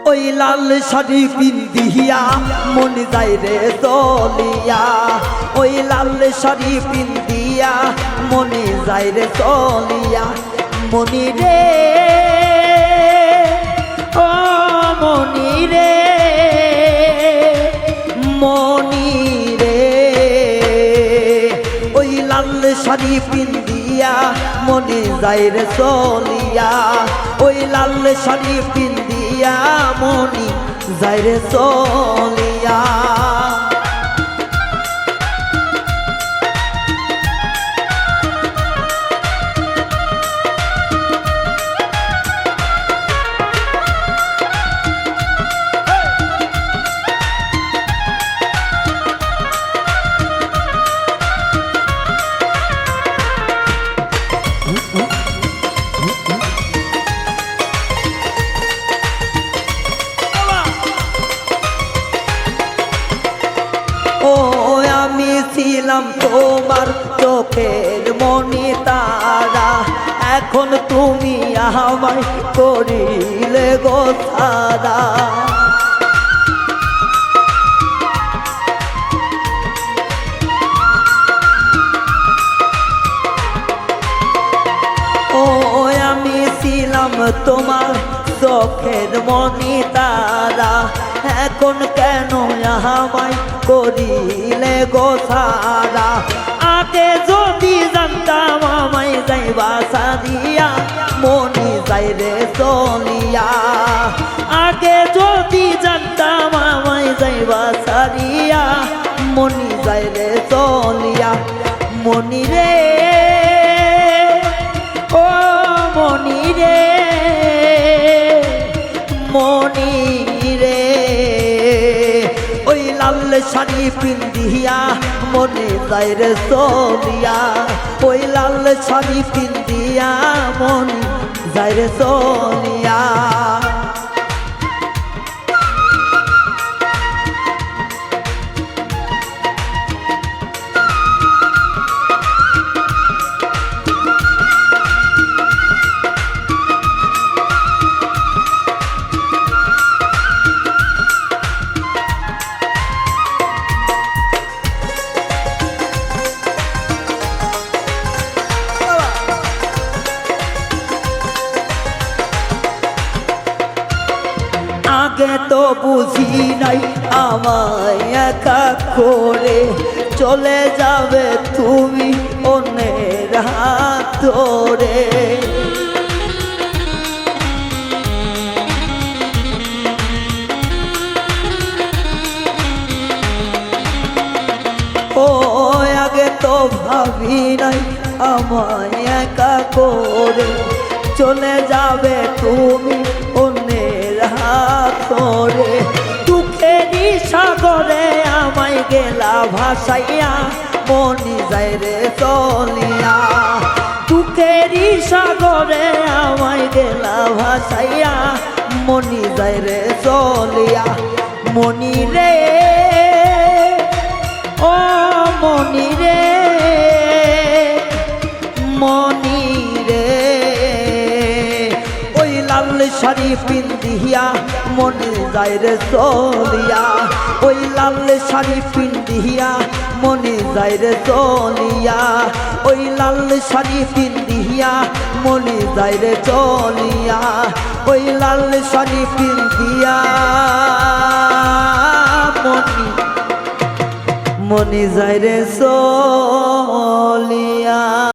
ওই লাল শাড়ি পিন্দিয়া মন যায় রে চলিয়া ওই লাল শাড়ি পিন্দিয়া মনে যায় রে চলিয়া মনি রে ও মনি রে মনি রে ওই লাল শাড়ি পিন্দিয়া মনে যায় রে চলিয়া ওই লাল শাড়ি পিন্দিয়া মনি যায় রে চলিয়া ও আমি ছিলাম তোমার চোখের মনি তারা এখন তুমি আমায় করিলে গো ছাড়া ও আমি ছিলাম তোমার চোখের মনি তারা এখন কেন আমায় করিলে গো ছাড়া আগে যদি জানতাম আমায় যাইবা সারিয়া মনি যায় রে চলিয়া আগে যদি জানতাম আমায় যাইবা সারিয়া মনি যায় রে চলিয়া মনি রে ও মনি রে মনি রে ওই লাল শাড়ি পিন্দিয়া মনে যায় রে চলিয়া ওই লাল শাড়ি পিন্দিয়া মনে যায় রে চলিয়া আগে তো বুঝি নাই আমায় একা করে চলে যাবে তুমি অন্যের হাত ধরে ও আগে তো ভাবি নাই আমায় একা করে চলে যাবে তুমি অন্যের হাত ধরে দুঃখেরই সাগরে আমায় গেলা ভাসাইয়া মনি যায় রে চলিয়া দুঃখেরই সাগরে আমায় গেলা ভাসাইয়া মনি যায় রে চলিয়া মনি রে ও মনি রে মনি রে ওই লাল শাড়ি পিন্দিয়া মনে যায় রে চলিয়া ওই লাল শাড়ি পিন্দিয়া মনে যায় রে চলিয়া ওই লাল শাড়ি পিন্দিয়া মনে যায় রে চলিয়া ওই লাল শাড়ি পিন্দিয়া মনি যায় রে চলিয়া।